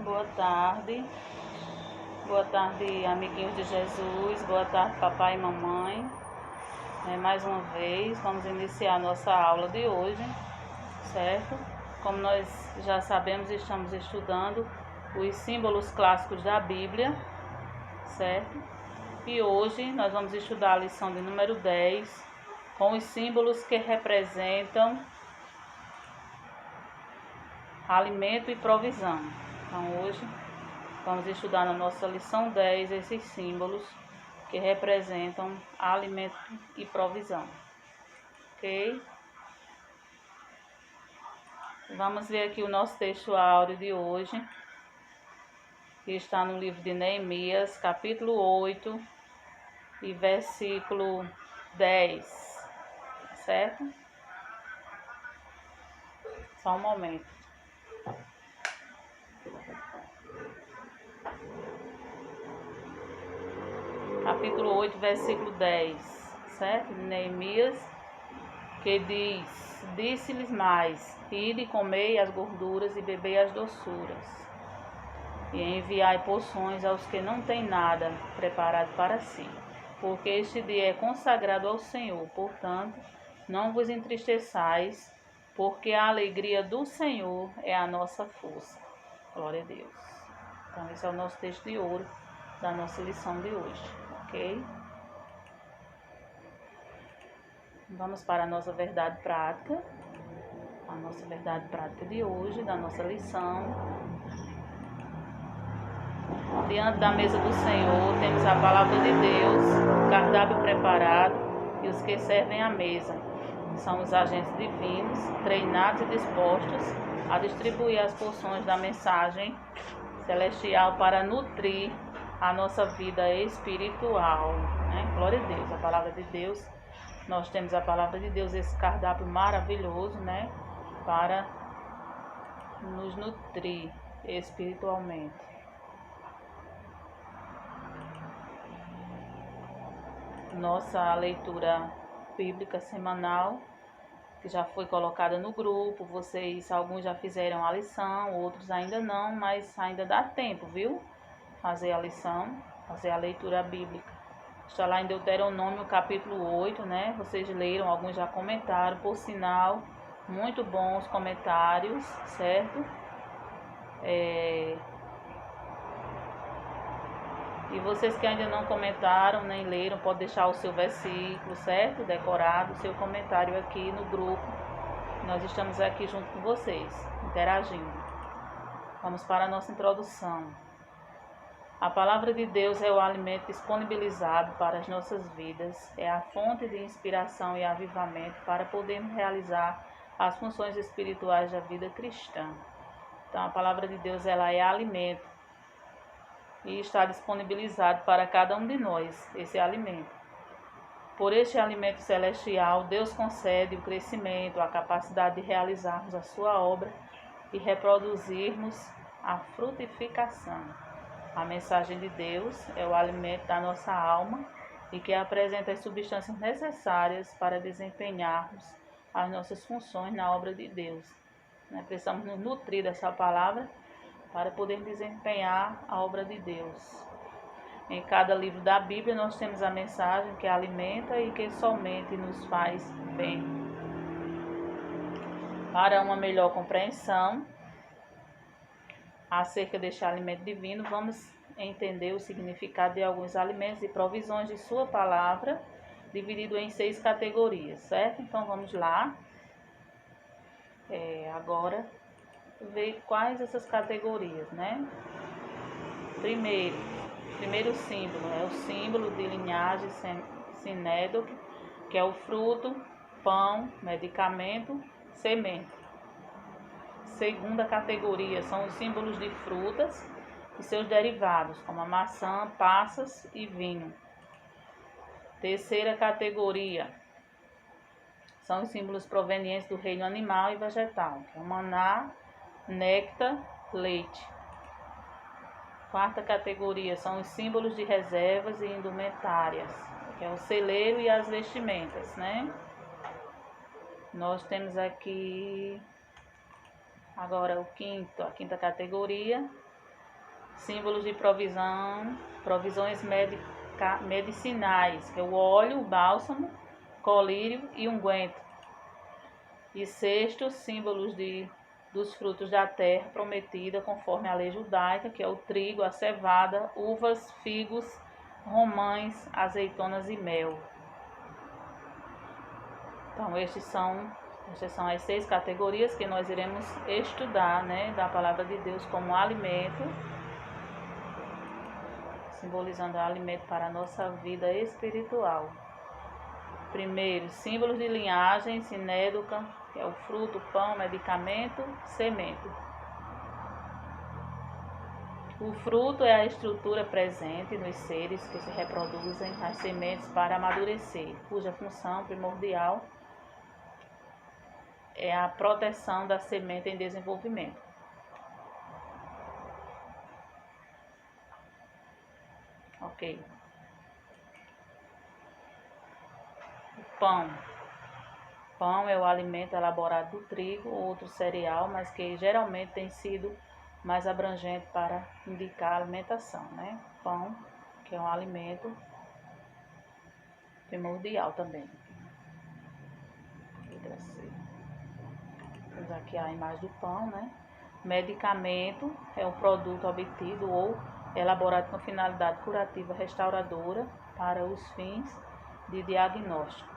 Boa tarde. Boa tarde, amiguinhos de Jesus. Boa tarde, papai e mamãe. Mais uma vez, vamos iniciar a nossa aula de hoje, certo? Como nós já sabemos, estamos estudando os símbolos clássicos da Bíblia, certo? E hoje nós vamos estudar a lição de número 10, com os símbolos que representam alimento e provisão. Então hoje vamos estudar na nossa lição 10 esses símbolos que representam alimento e provisão. Ok? Vamos ver aqui o nosso texto áureo de hoje, que está no livro de Neemias, capítulo 8 e versículo 10, certo? Só um momento. Capítulo 8, versículo 10, certo? De Neemias, que diz: Disse-lhes mais: Ide e comei as gorduras e bebei as doçuras, e enviai porções aos que não têm nada preparado para si, porque este dia é consagrado ao Senhor. Portanto, não vos entristeçais, porque a alegria do Senhor é a nossa força. Glória a Deus. Então, esse é o nosso texto de ouro da nossa lição de hoje, ok? Vamos para a nossa verdade prática. A nossa verdade prática de hoje, da nossa lição. Diante da mesa do Senhor, temos a palavra de Deus, o cardápio preparado e os que servem à mesa. São os agentes divinos, treinados e dispostos a distribuir as porções da mensagem celestial para nutrir a nossa vida espiritual, né? Glória a Deus, a palavra de Deus. Nós temos a palavra de Deus, esse cardápio maravilhoso, né? Para nos nutrir espiritualmente. Nossa leitura bíblica semanal, que já foi colocada no grupo. Vocês, alguns já fizeram a lição, outros ainda não, mas ainda dá tempo, viu? Fazer a lição, fazer a leitura bíblica. Está lá em Deuteronômio capítulo 8, né? Vocês leram, alguns já comentaram, por sinal, muito bons comentários, certo? E vocês que ainda não comentaram, nem leram, pode deixar o seu versículo, certo? Decorado, o seu comentário aqui no grupo. Nós estamos aqui junto com vocês, interagindo. Vamos para a nossa introdução. A palavra de Deus é o alimento disponibilizado para as nossas vidas, é a fonte de inspiração e avivamento para podermos realizar as funções espirituais da vida cristã. Então, a palavra de Deus, ela é alimento e está disponibilizado para cada um de nós, esse alimento. Por este alimento celestial, Deus concede o crescimento, a capacidade de realizarmos a sua obra e reproduzirmos a frutificação. A mensagem de Deus é o alimento da nossa alma e que apresenta as substâncias necessárias para desempenharmos as nossas funções na obra de Deus. Precisamos nos nutrir dessa palavra para poder desempenhar a obra de Deus. Em cada livro da Bíblia nós temos a mensagem que alimenta e que somente nos faz bem. Para uma melhor compreensão acerca deste alimento divino, vamos entender o significado de alguns alimentos e provisões de sua palavra, dividido em 6 categorias, certo? Então vamos lá. Agora ver quais essas categorias, né? Primeiro símbolo é o símbolo de linhagem sinédoque, que é o fruto, pão, medicamento, semente. Segunda categoria são os símbolos de frutas e seus derivados, como a maçã, passas e vinho. Terceira categoria são os símbolos provenientes do reino animal e vegetal, que é o maná, néctar, leite. Quarta categoria são os símbolos de reservas e indumentárias, que é o celeiro e as vestimentas, né? Nós temos aqui agora a quinta categoria, símbolos de provisões medicinais, que é o óleo, o bálsamo, colírio e unguento. E sexto, símbolos dos frutos da terra prometida, conforme a lei judaica, que é o trigo, a cevada, uvas, figos, romães, azeitonas e mel. Então, essas são as 6 categorias que nós iremos estudar, né, da palavra de Deus como alimento, simbolizando o alimento para a nossa vida espiritual. Primeiro, símbolos de linhagem, sinéduca, que é o fruto, pão, medicamento, semente. O fruto é a estrutura presente nos seres que se reproduzem, as sementes para amadurecer, cuja função primordial é a proteção da semente em desenvolvimento. Ok. Pão. Pão é o alimento elaborado do trigo ou outro cereal, mas que geralmente tem sido mais abrangente para indicar a alimentação, né? Pão, que é um alimento primordial também. Temos aqui a imagem do pão, né? Medicamento é um produto obtido ou elaborado com finalidade curativa restauradora para os fins de diagnóstico.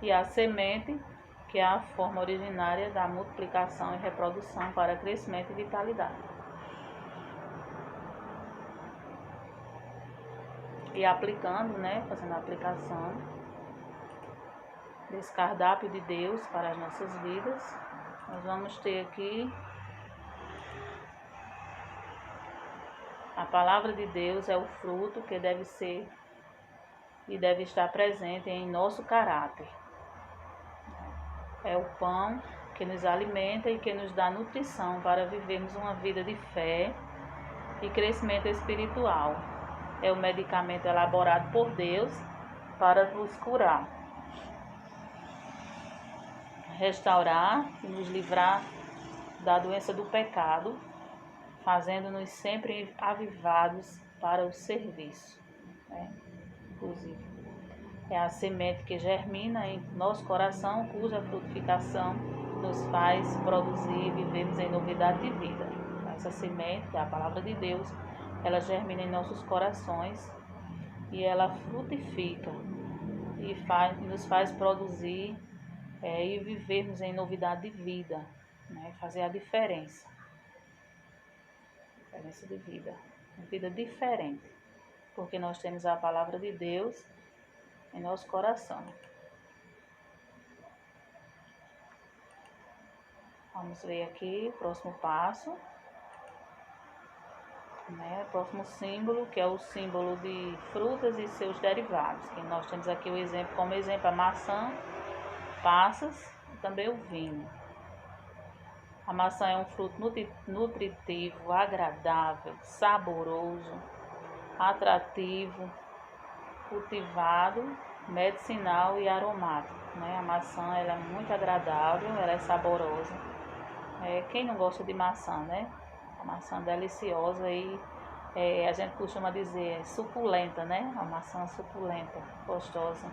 E a semente, que é a forma originária da multiplicação e reprodução para crescimento e vitalidade. E aplicando, né, fazendo a aplicação desse cardápio de Deus para as nossas vidas, nós vamos ter aqui a palavra de Deus é o fruto que deve ser e deve estar presente em nosso caráter. É o pão que nos alimenta e que nos dá nutrição para vivermos uma vida de fé e crescimento espiritual. É o medicamento elaborado por Deus para nos curar, restaurar e nos livrar da doença do pecado, fazendo-nos sempre avivados para o serviço, né? Inclusive, é a semente que germina em nosso coração, cuja frutificação nos faz produzir e vivermos em novidade de vida. Essa semente, que é a palavra de Deus, ela germina em nossos corações e ela frutifica e nos faz produzir e vivermos em novidade de vida, né? Fazer a diferença de vida, uma vida diferente, porque nós temos a palavra de Deus em nosso coração. Vamos ver aqui o próximo passo, né? O próximo símbolo, que é o símbolo de frutas e seus derivados, que nós temos aqui o exemplo, como exemplo a maçã, passas e também o vinho. A maçã é um fruto nutritivo, agradável, saboroso, atrativo, cultivado, medicinal e aromático, né? A maçã ela é muito agradável, ela é saborosa. Quem não gosta de maçã, né? A maçã deliciosa e a gente costuma dizer suculenta, né? A maçã suculenta, gostosa.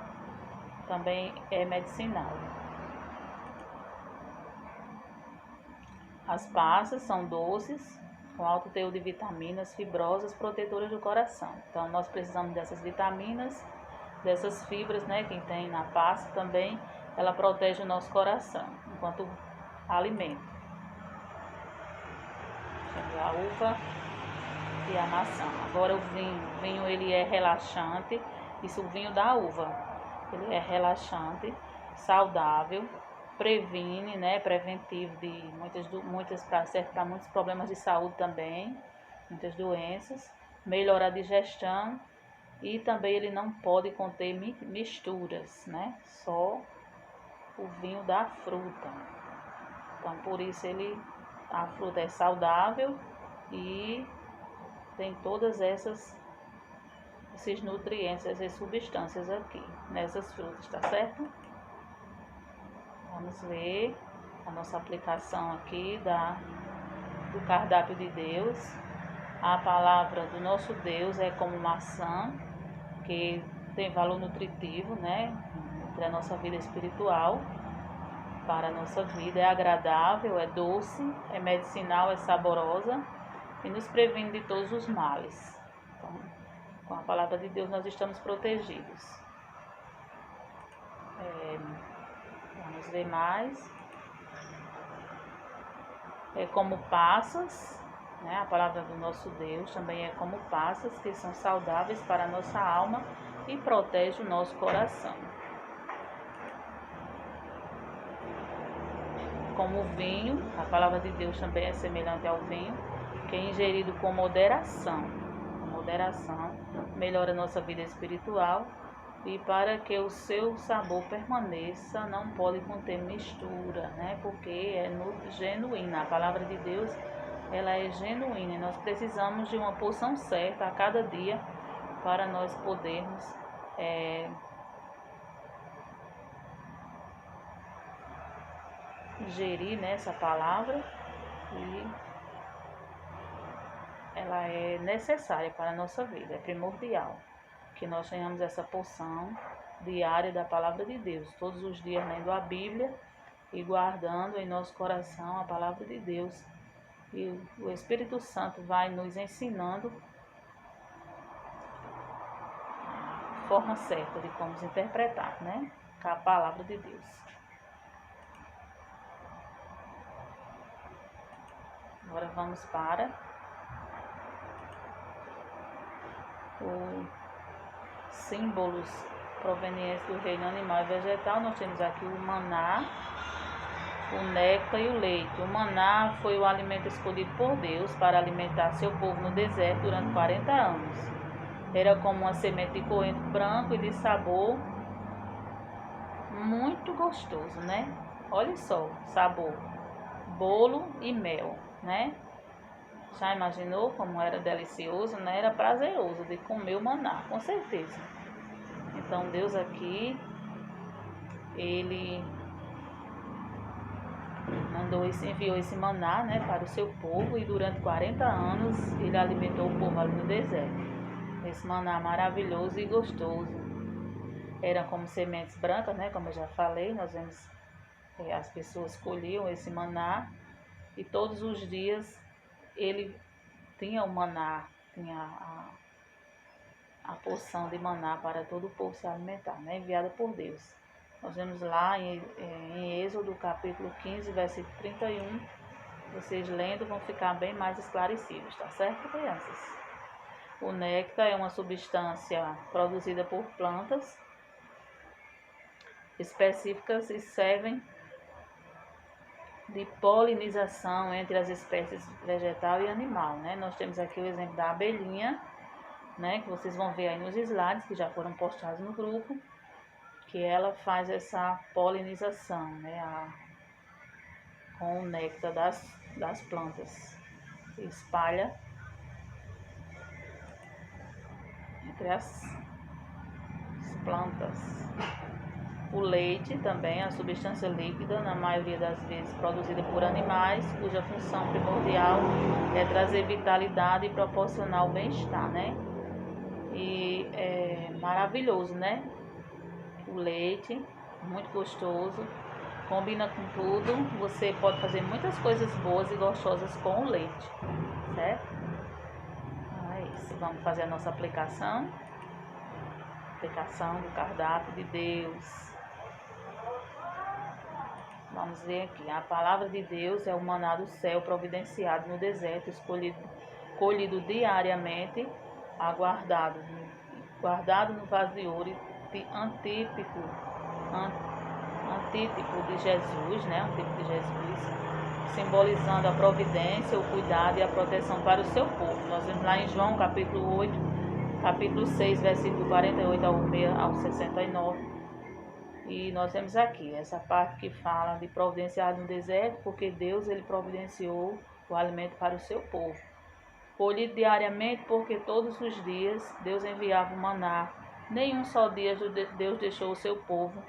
Também é medicinal. As passas são doces, com alto teor de vitaminas, fibrosas, protetoras do coração. Então, nós precisamos dessas vitaminas, dessas fibras, né? Quem tem na passa também, ela protege o nosso coração, enquanto alimento. A uva e a maçã. Agora o vinho ele é relaxante, isso o vinho da uva. Ele é relaxante, saudável, previne, né, preventivo de serve para muitos problemas de saúde também, muitas doenças, melhora a digestão e também ele não pode conter misturas, né, só o vinho da fruta. Então por isso a fruta é saudável e tem todas esses nutrientes, essas substâncias aqui nessas frutas, tá certo? Vamos ver a nossa aplicação aqui do cardápio de Deus. A palavra do nosso Deus é como maçã, que tem valor nutritivo, né, para a nossa vida espiritual, para a nossa vida. É agradável, é doce, é medicinal, é saborosa e nos previne de todos os males. Então, com a palavra de Deus nós estamos protegidos. Vamos ver mais. É como passas, né? A palavra do nosso Deus também é como passas, que são saudáveis para a nossa alma e protege o nosso coração. Como vinho, a palavra de Deus também é semelhante ao vinho, que é ingerido com moderação. Com moderação, melhora a nossa vida espiritual. E para que o seu sabor permaneça, não pode conter mistura, né? Porque é genuína. A palavra de Deus, ela é genuína. E nós precisamos de uma porção certa a cada dia para nós podermos ingerir, né, essa palavra. E ela é necessária para a nossa vida, é primordial que nós tenhamos essa porção diária da palavra de Deus, todos os dias lendo a Bíblia e guardando em nosso coração a palavra de Deus. E o Espírito Santo vai nos ensinando a forma certa de como interpretar, né, a palavra de Deus. Agora vamos para os símbolos provenientes do reino animal e vegetal. Nós temos aqui o maná, o néctar e o leite. O maná foi o alimento escolhido por Deus para alimentar seu povo no deserto durante 40 anos. Era como uma semente de coentro branco e de sabor muito gostoso, né? Olha só, sabor, bolo e mel, né? Já imaginou como era delicioso, né? Era prazeroso de comer o maná, com certeza. Então Deus aqui, Ele enviou esse maná, né, para o seu povo, e durante 40 anos Ele alimentou o povo ali no deserto. Esse maná maravilhoso e gostoso. Eram como sementes brancas, né, como eu já falei. Nós vemos as pessoas colhiam esse maná e todos os dias ele tinha o maná, tinha a porção de maná para todo o povo se alimentar, né, enviada por Deus. Nós vemos lá em Êxodo capítulo 15, versículo 31, vocês lendo vão ficar bem mais esclarecidos, tá certo, crianças? O néctar é uma substância produzida por plantas específicas e servem de polinização entre as espécies vegetal e animal, né? Nós temos aqui o exemplo da abelhinha, né, que vocês vão ver aí nos slides que já foram postados no grupo, que ela faz essa polinização, né, com o néctar das plantas, e espalha entre as plantas. O leite também é a substância líquida, na maioria das vezes produzida por animais, cuja função primordial é trazer vitalidade e proporcionar o bem-estar, né? E é maravilhoso, né? O leite, muito gostoso, combina com tudo. Você pode fazer muitas coisas boas e gostosas com o leite, certo? Então é isso. Vamos fazer a nossa aplicação do cardápio de Deus. Vamos ver aqui. A palavra de Deus é o maná do céu providenciado no deserto, colhido diariamente, guardado no vaso de ouro, antítipo de Jesus, né? Antítipo de Jesus, simbolizando a providência, o cuidado e a proteção para o seu povo. Nós vemos lá em João capítulo 8, capítulo 6, versículo 48 ao 69. E nós temos aqui essa parte que fala de providenciar no deserto, porque Deus ele providenciou o alimento para o seu povo. Colhido diariamente, porque todos os dias Deus enviava o maná. Nenhum só dia Deus deixou o seu povo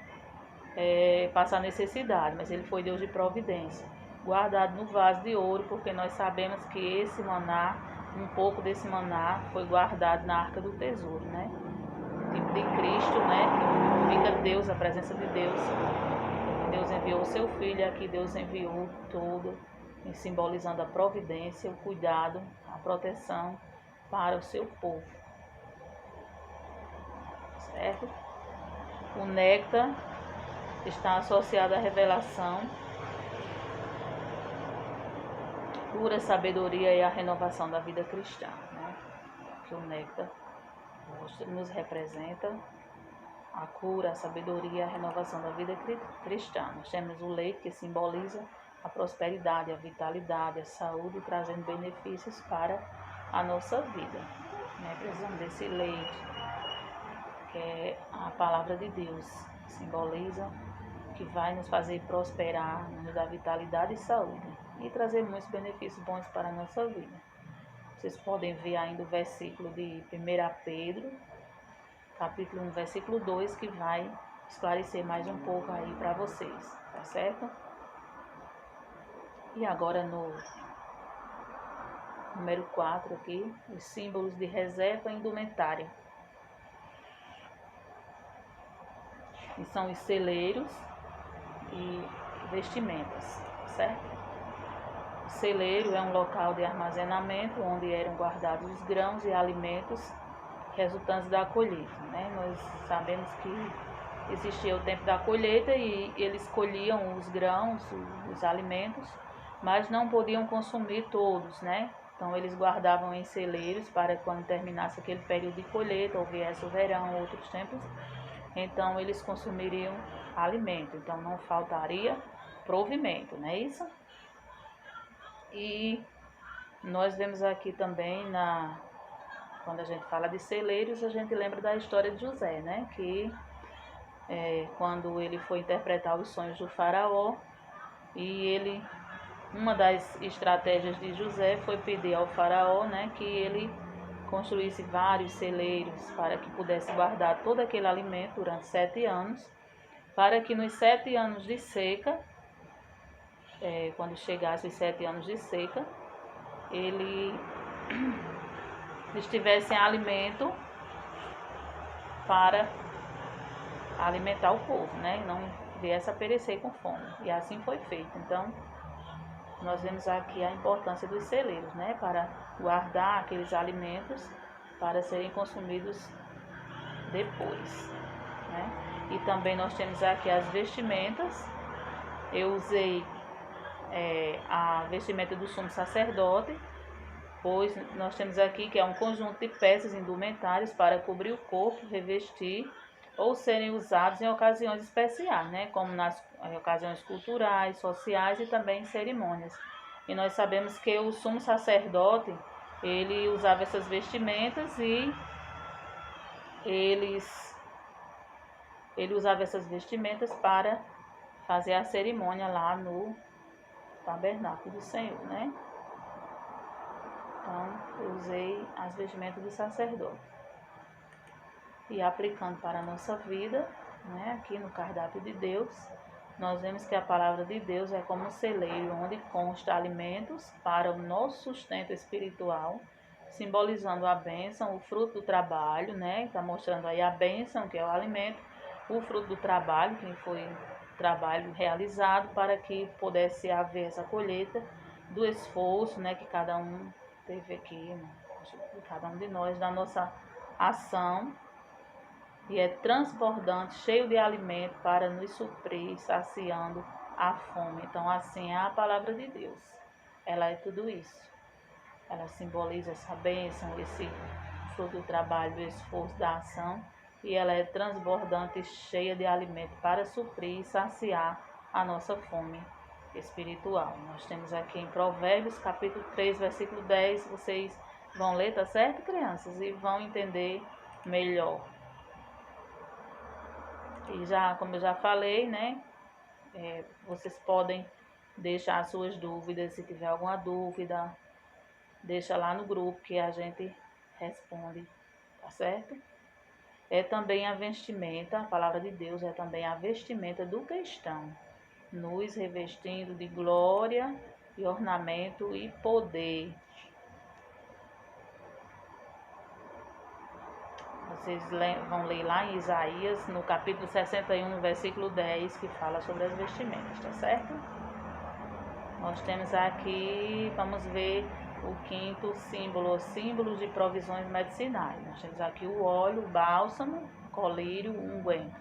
passar necessidade, mas ele foi Deus de providência. Guardado no vaso de ouro, porque nós sabemos que esse maná, um pouco desse maná, foi guardado na arca do tesouro, né? Tipo de Cristo, né? Que fica Deus, a presença de Deus. Deus enviou o seu filho, aqui Deus enviou tudo, simbolizando a providência, o cuidado, a proteção para o seu povo. Certo? O néctar está associado à revelação, pura sabedoria e a renovação da vida cristã, né? Que o néctar nos representa a cura, a sabedoria e a renovação da vida cristã. Nós temos o leite, que simboliza a prosperidade, a vitalidade, a saúde, trazendo benefícios para a nossa vida, né? Precisamos desse leite, que é a palavra de Deus, que simboliza que vai nos fazer prosperar, nos dar vitalidade e saúde e trazer muitos benefícios bons para a nossa vida. Vocês podem ver ainda o versículo de 1 Pedro, capítulo 1, versículo 2, que vai esclarecer mais um pouco aí para vocês, tá certo? E agora no número 4 aqui, os símbolos de reserva indumentária. E são os celeiros e vestimentas, certo? O celeiro é um local de armazenamento onde eram guardados os grãos e alimentos resultantes da colheita, né? Nós sabemos que existia o tempo da colheita e eles colhiam os grãos, os alimentos, mas não podiam consumir todos, né? Então eles guardavam em celeiros para quando terminasse aquele período de colheita, ou viesse o verão, outros tempos, então eles consumiriam alimento, então não faltaria provimento, não é isso? E nós vemos aqui também, quando a gente fala de celeiros, a gente lembra da história de José, né? Que quando ele foi interpretar os sonhos do faraó, e uma das estratégias de José foi pedir ao faraó, né, que ele construísse vários celeiros para que pudesse guardar todo aquele alimento durante 7 anos, para que nos 7 anos de seca, quando chegasse os 7 anos de seca, eles tivessem alimento para alimentar o povo, né? E não viesse a perecer com fome. E assim foi feito. Então, nós vemos aqui a importância dos celeiros, né? Para guardar aqueles alimentos para serem consumidos depois, né? E também nós temos aqui as vestimentas. Eu usei a vestimenta do sumo sacerdote, pois nós temos aqui que é um conjunto de peças indumentárias para cobrir o corpo, revestir ou serem usados em ocasiões especiais, né? Como nas ocasiões culturais, sociais e também em cerimônias. E nós sabemos que o sumo sacerdote, ele usava essas vestimentas e ele usava essas vestimentas para fazer a cerimônia lá no tabernáculo do Senhor, né? Então, eu usei as vestimentas do sacerdote. E aplicando para a nossa vida, né, aqui no cardápio de Deus, nós vemos que a palavra de Deus é como um celeiro onde consta alimentos para o nosso sustento espiritual, simbolizando a bênção, o fruto do trabalho, né? Está mostrando aí a bênção, que é o alimento, o fruto do trabalho, que foi o trabalho realizado para que pudesse haver essa colheita do esforço, né, que cada um teve aqui, cada um de nós, da nossa ação, e é transbordante, cheio de alimento para nos suprir, saciando a fome. Então, assim é a palavra de Deus. Ela é tudo isso. Ela simboliza essa bênção, esse fruto do trabalho, do esforço, da ação, e ela é transbordante, cheia de alimento para suprir e saciar a nossa fome espiritual. Nós temos aqui em Provérbios, capítulo 3, versículo 10, vocês vão ler, tá certo, crianças? E vão entender melhor. E já, como eu já falei, né, vocês podem deixar suas dúvidas, se tiver alguma dúvida, deixa lá no grupo que a gente responde, tá certo? É também a vestimenta, a palavra de Deus é também a vestimenta do cristão, nos revestindo de glória e ornamento e poder. Vocês vão ler lá em Isaías, no capítulo 61, no versículo 10, que fala sobre as vestimentas, tá certo? Nós temos aqui, vamos ver o quinto símbolo, símbolo de provisões medicinais. Nós temos aqui o óleo, o bálsamo, colírio, o unguento.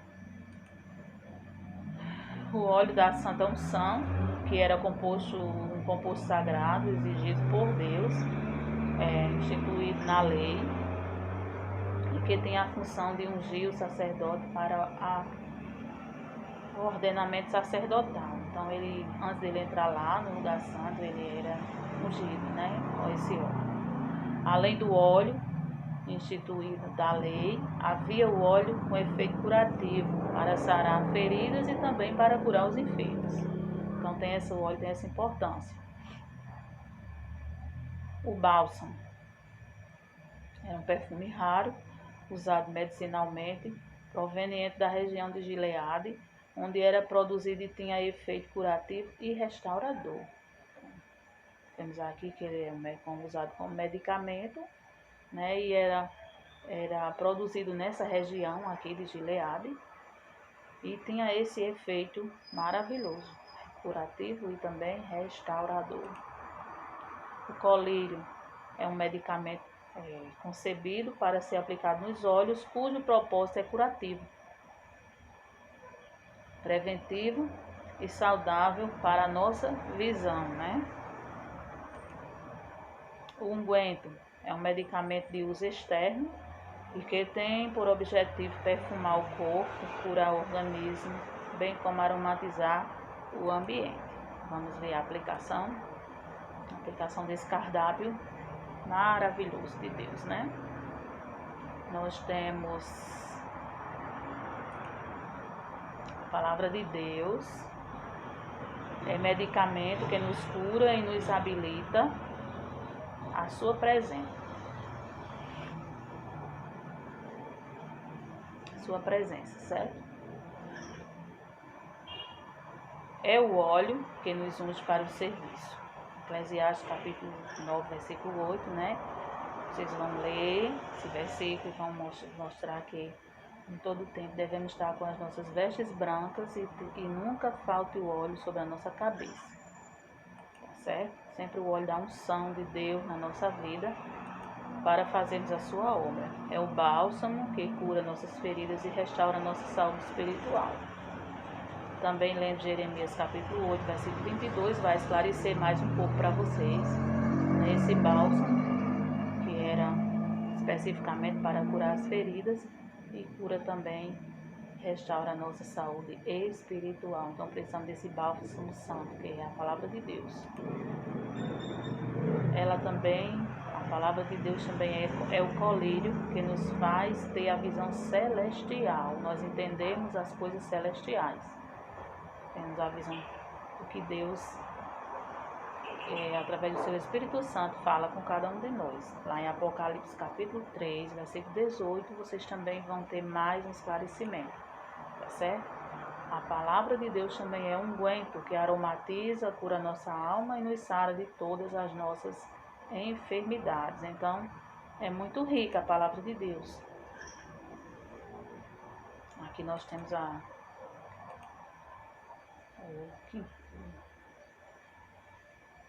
O óleo da Santa Unção, que era um composto sagrado exigido por Deus, instituído na lei, e que tem a função de ungir o sacerdote para o ordenamento sacerdotal. Então, ele, antes dele entrar lá no lugar santo, ele era ungido, né, com esse óleo. Além do óleo instituído da lei, havia o óleo com efeito curativo para sarar feridas e também para curar os enfermos. Então, o óleo tem essa importância. O bálsamo é um perfume raro, usado medicinalmente, proveniente da região de Gileade, onde era produzido e tinha efeito curativo e restaurador. Temos aqui que ele é usado como medicamento, né, e era produzido nessa região aqui de Gileade e tinha esse efeito maravilhoso, curativo e também restaurador. O colírio é um medicamento concebido para ser aplicado nos olhos, cujo propósito é curativo, preventivo e saudável para a nossa visão, né? O unguento é um medicamento de uso externo e que tem por objetivo perfumar o corpo, curar o organismo, bem como aromatizar o ambiente. Vamos ver a aplicação desse cardápio maravilhoso de Deus, né? Nós temos a palavra de Deus, é medicamento que nos cura e nos habilita a sua presença. Sua presença, certo? É o óleo que nos unge para o serviço. Eclesiastes capítulo 9, versículo 8, né? Vocês vão ler esse versículo e vão mostrar que em todo tempo devemos estar com as nossas vestes brancas e nunca falte o óleo sobre a nossa cabeça. Tá certo? Sempre o óleo da unção de Deus na nossa vida para fazermos a sua obra. É o bálsamo que cura nossas feridas e restaura nossa saúde espiritual. Também lendo Jeremias capítulo 8, versículo 22, vai esclarecer mais um pouco para vocês esse bálsamo, que era especificamente para curar as feridas e cura também, restaura a nossa saúde espiritual. Então precisamos desse bálsamo santo, que é a palavra de Deus. Ela também, a palavra de Deus também é o colírio que nos faz ter a visão celestial. Nós entendemos as coisas celestiais. Temos a visão do que Deus, através do seu Espírito Santo, fala com cada um de nós. Lá em Apocalipse capítulo 3, versículo 18, vocês também vão ter mais um esclarecimento, tá certo? A palavra de Deus também é um unguento que aromatiza, cura nossa alma e nos sara de todas as nossas enfermidades. Então, é muito rica a palavra de Deus. Aqui nós temos o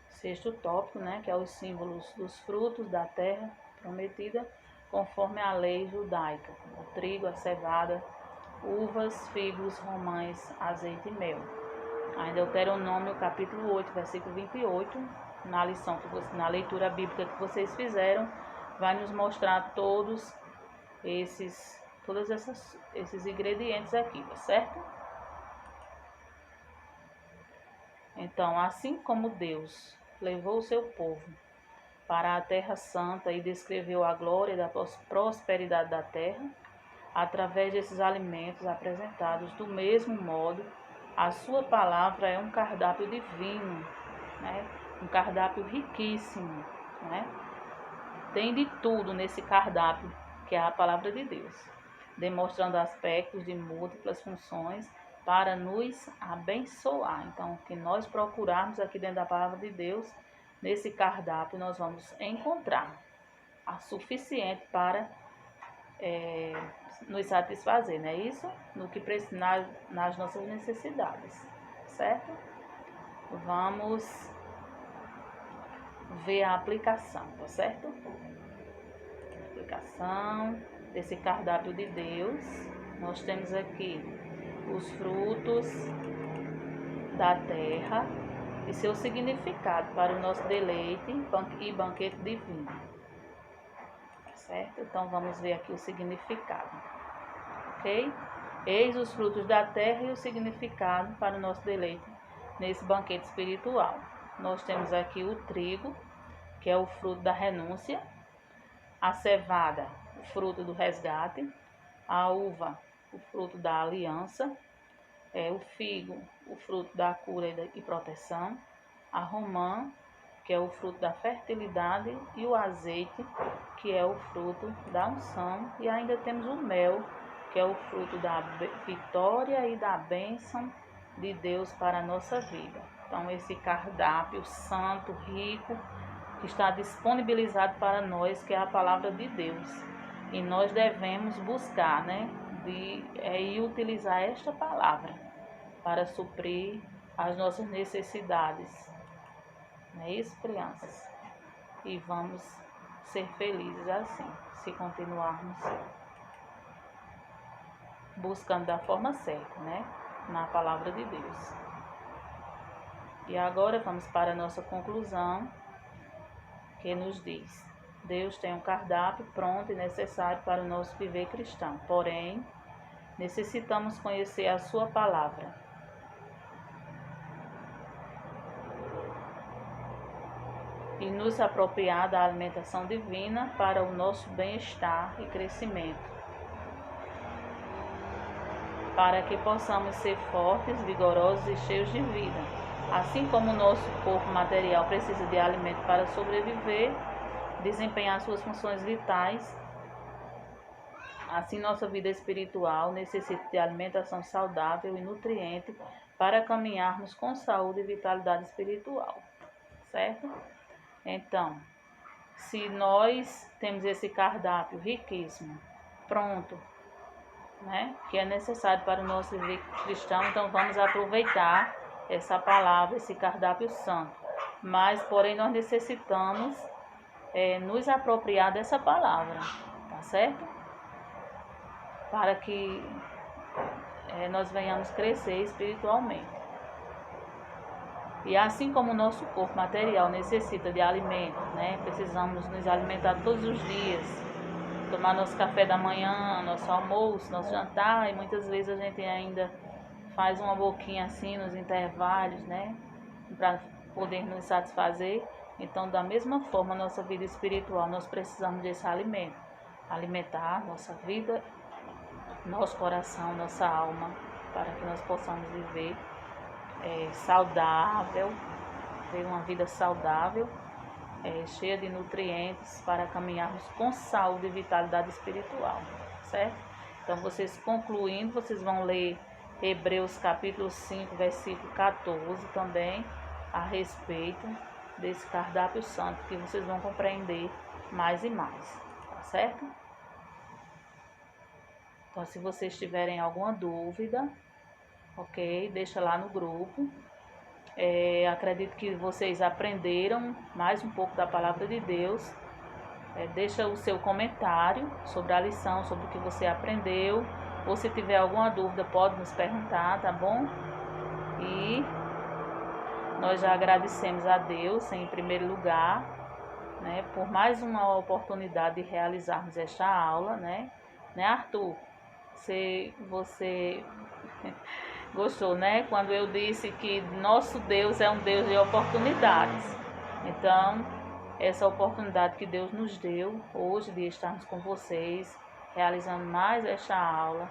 sexto tópico, né, que é os símbolos dos frutos da terra prometida, conforme a lei judaica: o trigo, a cevada, uvas, figos, romães, azeite e mel. Em Deuteronômio capítulo 8, versículo 28, na leitura bíblica que vocês fizeram, vai nos mostrar todos esses ingredientes aqui, tá certo? Então, assim como Deus levou o seu povo para a terra santa e descreveu a glória da prosperidade da terra, através desses alimentos apresentados, do mesmo modo, a sua palavra é um cardápio divino, né? Um cardápio riquíssimo, né? Tem de tudo nesse cardápio, que é a palavra de Deus. demonstrando aspectos de múltiplas funções para nos abençoar. Então, o que nós procurarmos aqui dentro da palavra de Deus, nesse cardápio, nós vamos encontrar a suficiente para nos satisfazer, não é isso? No que nas nossas necessidades, certo? Vamos ver a aplicação, tá certo? Aplicação desse cardápio de Deus. Nós temos aqui os frutos da terra e seu significado para o nosso deleite e banquete divino, tá certo? Então vamos ver aqui o significado, ok? Eis os frutos da terra e o significado para o nosso deleite nesse banquete espiritual. Nós temos aqui o trigo, que é o fruto da renúncia, a cevada, o fruto do resgate, a uva, o fruto da aliança, o figo, o fruto da cura e proteção, a romã, que é o fruto da fertilidade, e o azeite, que é o fruto da unção, e ainda temos o mel, que é o fruto da vitória e da bênção de Deus para a nossa vida. Então, esse cardápio santo, rico, que está disponibilizado para nós, que é a palavra de Deus. E nós devemos buscar, né, e utilizar esta palavra para suprir as nossas necessidades. Não é isso, crianças? E vamos ser felizes assim, se continuarmos buscando da forma certa, né, na palavra de Deus. E agora vamos para a nossa conclusão, que nos diz: Deus tem um cardápio pronto e necessário para o nosso viver cristão. Porém, necessitamos conhecer a sua palavra. E nos apropriar da alimentação divina para o nosso bem-estar e crescimento, para que possamos ser fortes, vigorosos e cheios de vida. Assim como o nosso corpo material precisa de alimento para sobreviver, desempenhar suas funções vitais, assim nossa vida espiritual necessita de alimentação saudável e nutriente para caminharmos com saúde e vitalidade espiritual, certo? Então, se nós temos esse cardápio riquíssimo, pronto, né, que é necessário para o nosso viver cristão, então vamos aproveitar essa palavra, esse cardápio santo. Mas, porém, nós necessitamos nos apropriar dessa palavra, tá certo? Para que nós venhamos crescer espiritualmente. E assim como o nosso corpo material necessita de alimento, né? Precisamos nos alimentar todos os dias, tomar nosso café da manhã, nosso almoço, nosso jantar, e muitas vezes a gente ainda faz uma boquinha assim nos intervalos, né, para poder nos satisfazer. Então, da mesma forma, nossa vida espiritual, nós precisamos desse alimento, alimentar nossa vida, nosso coração, nossa alma, para que nós possamos viver saudável, ter uma vida saudável, cheia de nutrientes, para caminharmos com saúde e vitalidade espiritual, certo? Então, vocês concluindo, vocês vão ler Hebreus capítulo 5, versículo 14 também, a respeito desse cardápio santo, que vocês vão compreender mais e mais, tá certo? Então, se vocês tiverem alguma dúvida, ok, deixa lá no grupo. Acredito que vocês aprenderam mais um pouco da palavra de Deus. Deixa o seu comentário sobre a lição, sobre o que você aprendeu. Ou se tiver alguma dúvida, pode nos perguntar, tá bom? E nós já agradecemos a Deus, em primeiro lugar, né, por mais uma oportunidade de realizarmos esta aula, né? Arthur? Você gostou, né? Quando eu disse que nosso Deus é um Deus de oportunidades. Então, essa oportunidade que Deus nos deu hoje de estarmos com vocês, realizando mais esta aula.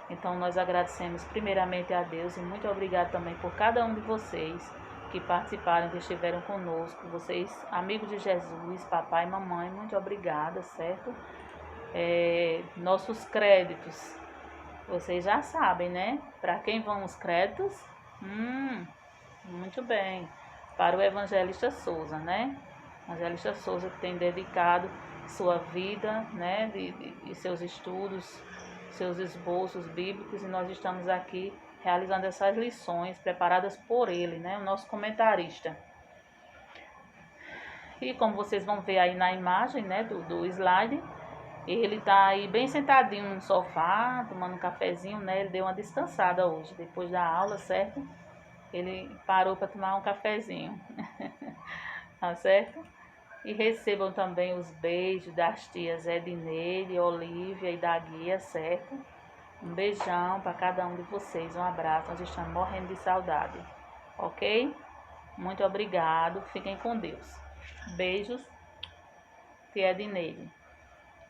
Então, nós agradecemos primeiramente a Deus e muito obrigado também por cada um de vocês que participaram, que estiveram conosco. Vocês, amigos de Jesus, papai e mamãe, muito obrigada, certo? nossos créditos. Vocês já sabem, né? Para quem vão os créditos? Muito bem. Para o Evangelista Souza, né? O Evangelista Souza que tem dedicado sua vida, né? De seus estudos, seus esboços bíblicos, e nós estamos aqui realizando essas lições preparadas por ele, né? O nosso comentarista. E como vocês vão ver aí na imagem, né? Do slide, ele tá aí bem sentadinho no sofá, tomando um cafezinho, né? Ele deu uma descansada hoje, depois da aula, certo? Ele parou para tomar um cafezinho, tá certo? E recebam também os beijos das tias Edneide, Olívia e da Guia, certo? Um beijão para cada um de vocês, um abraço, nós estamos morrendo de saudade, ok? Muito obrigado, fiquem com Deus. Beijos, tia Edneide.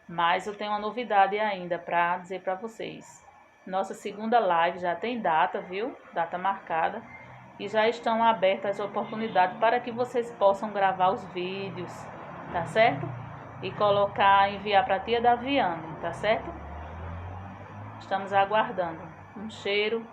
Mas eu tenho uma novidade ainda para dizer para vocês. Nossa segunda live já tem data, viu? Data marcada. E já estão abertas as oportunidades para que vocês possam gravar os vídeos, tá certo? E colocar, enviar para a tia Daviane, tá certo? Estamos aguardando. Um cheiro.